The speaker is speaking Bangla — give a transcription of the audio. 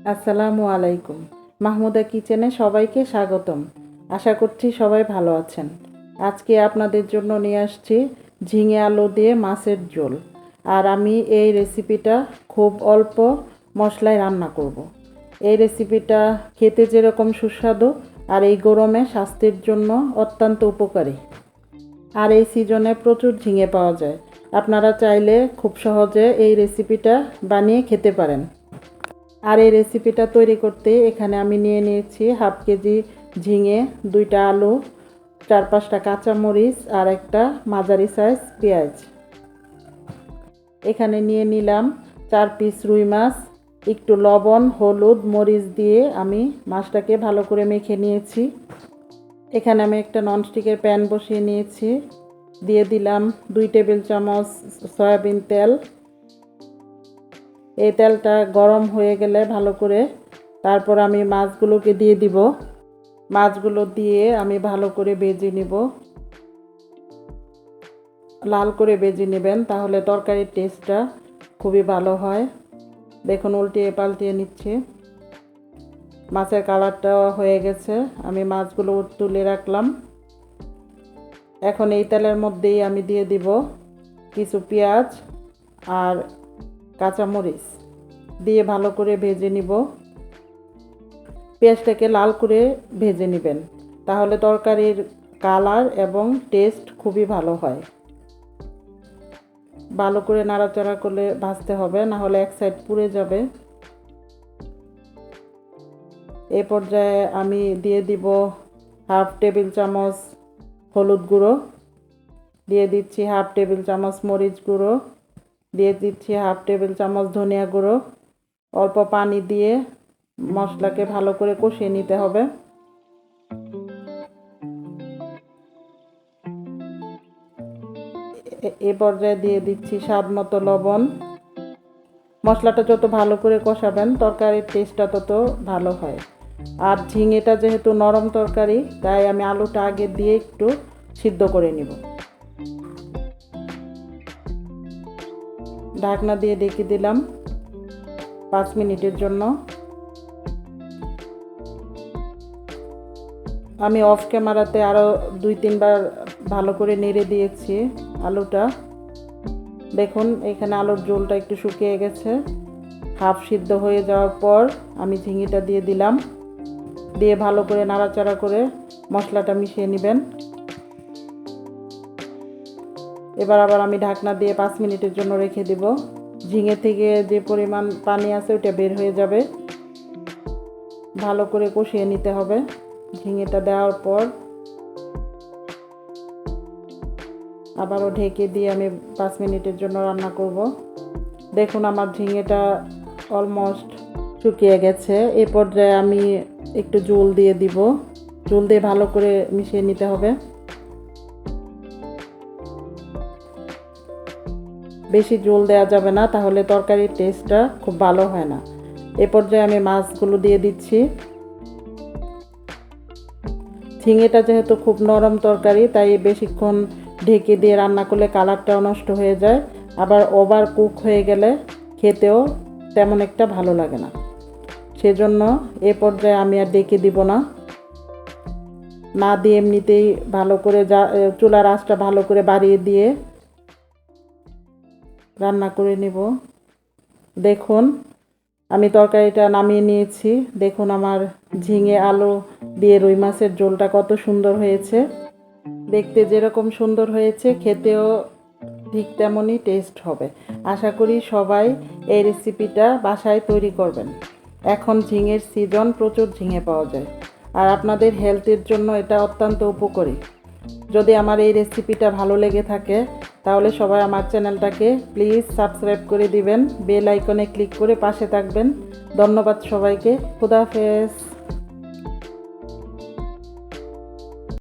আসসালামু আলাইকুম। মাহমুদা কিচেনে সবাইকে স্বাগতম। আশা করছি সবাই ভালো আছেন। আজকে আপনাদের জন্য নিয়ে আসছি ঝিঙে আলু দিয়ে মাছের ঝোল। আর আমি এই রেসিপিটা খুব অল্প মশলায় রান্না করব। এই রেসিপিটা খেতে যেরকম সুস্বাদু আর এই গরমে স্বাস্থ্যের জন্য অত্যন্ত উপকারী। আর এই সিজনে প্রচুর ঝিঙে পাওয়া যায়। আপনারা চাইলে খুব সহজে এই রেসিপিটা বানিয়ে খেতে পারেন। আর এই রেসিপিটা তৈরি করতে এখানে আমি নিয়ে নিয়েছি হাফ কেজি ঝিঙে, 2টা আলু, 4-5টা কাঁচামরিচ আর একটা মাঝারি সাইজ পেঁয়াজ। এখানে নিয়ে নিলাম 4 পিস রুই মাছ। একটু লবণ, হলুদ, মরিচ দিয়ে আমি মাছটাকে ভালো করে মেখে নিয়েছি। এখানে আমি একটা ননস্টিকের প্যান বসিয়ে নিয়েছি। দিয়ে দিলাম 2 টেবিল চামচ সয়াবিন তেল। এই তেলটা গরম হয়ে গেলে ভালো করে তারপর আমি মাছগুলোকে দিয়ে দিব। মাছগুলো দিয়ে আমি ভালো করে ভেজে নিব। লাল করে ভেজে নেবেন, তাহলে তরকারির টেস্টটা খুবই ভালো হয়। দেখুন উল্টিয়ে পাল্টিয়ে নিচ্ছি। মাছের কালারটা হয়ে গেছে, আমি মাছগুলো তুলে রাখলাম। এখন এই তেলের মধ্যেই আমি দিয়ে দিব কিছু পেঁয়াজ আর কাঁচামরিচ দিয়ে ভালো করে ভেজে নিব। পেঁয়াজটাকে লাল করে ভেজে নেবেন, তাহলে তরকারির কালার এবং টেস্ট খুবই ভালো হয়। ভালো করে নাড়াচাড়া করে ভাজতে হবে, না হলে এক সাইড পুড়ে যাবে। এই পর্যায়ে আমি দিয়ে দিব হাফ টেবিল চামচ হলুদ গুঁড়ো, দিয়ে দিচ্ছি হাফ টেবিল চামচ মরিচ গুঁড়ো, দিয়ে দিচ্ছি হাফ টেবিল চামচ ধনিয়া গুঁড়ো। অল্প পানি দিয়ে মশলাকে ভালো করে কষিয়ে নিতে হবে। এ পর্যায়ে দিয়ে দিচ্ছি স্বাদ মতো লবণ। মশলাটা যত ভালো করে কষাবেন তরকারির টেস্টটা তত ভালো হয়। আর ঝিঙেটা যেহেতু নরম তরকারি, তাই আমি আলুটা আগে দিয়ে একটু সিদ্ধ করে নিব। ঢাকনা দিয়ে ঢেকে দিলাম 5 মিনিটের জন্য। আমি অফ ক্যামেরাতে আরও 2-3 বার ভালো করে নেড়ে দিয়েছি আলুটা। দেখুন এখানে আলুর ঝোলটা একটু শুকিয়ে গেছে। হাফ সিদ্ধ হয়ে যাওয়ার পর আমি ঝিঙেটা দিয়ে দিলাম। দিয়ে ভালো করে নাড়াচাড়া করে মশলাটা মিশিয়ে নেবেন। এবার আবার আমি ঢাকনা দিয়ে 5 মিনিটের জন্য রেখে দেব। ঝিঙে থেকে যে পরিমাণ পানি আছে ওটা বের হয়ে যাবে। ভালো করে কষিয়ে নিতে হবে। ঝিঙেটা দেওয়ার পর আবারও ঢেকে দিয়ে আমি 5 মিনিটের জন্য রান্না করব। দেখুন আমার ঝিঙেটা অলমোস্ট শুকিয়ে গেছে। এই পর্যায়ে আমি একটু ঝোল দিয়ে দিব। ঝোল দিয়ে ভালো করে মিশিয়ে নিতে হবে। বেশি ঝোল দেওয়া যাবে না, তাহলে তরকারির টেস্টটা খুব ভালো হয় না। এ পর্যায়ে আমি মাছগুলো দিয়ে দিচ্ছি। ঝিঙেটা যেহেতু খুব নরম তরকারি, তাই বেশিক্ষণ ঢেকে দিয়ে রান্না করলে কালারটাও নষ্ট হয়ে যায়। আবার ওভার কুক হয়ে গেলে খেতেও তেমন একটা ভালো লাগে না। সেজন্য এ পর্যায়ে আমি আর ঢেকে দিব না। না দিয়ে এমনিতেই ভালো করে চুলার আঁচটা ভালো করে বাড়িয়ে দিয়ে রান্না করে নেব। দেখুন আমি তরকারিটা নামিয়ে নিয়েছি। দেখুন আমার ঝিঙে আলু দিয়ে রুই মাছের ঝোলটা কত সুন্দর হয়েছে। দেখতে যেরকম সুন্দর হয়েছে, খেতেও ঠিক তেমনই টেস্ট হবে। আশা করি সবাই এই রেসিপিটা বাসায় তৈরি করবেন। এখন ঝিঙের সিজন, প্রচুর ঝিঙে পাওয়া যায়। আর আপনাদের হেলথের জন্য এটা অত্যন্ত উপকারী। যদি আমার এই রেসিপিটা ভালো লেগে থাকে তাহলে সবাই আমার চ্যানেলটাকে প্লিজ সাবস্ক্রাইব করে দিবেন, বেল আইকনে ক্লিক করে পাশে থাকবেন। ধন্যবাদ সবাইকে। খুদা হাফেজ।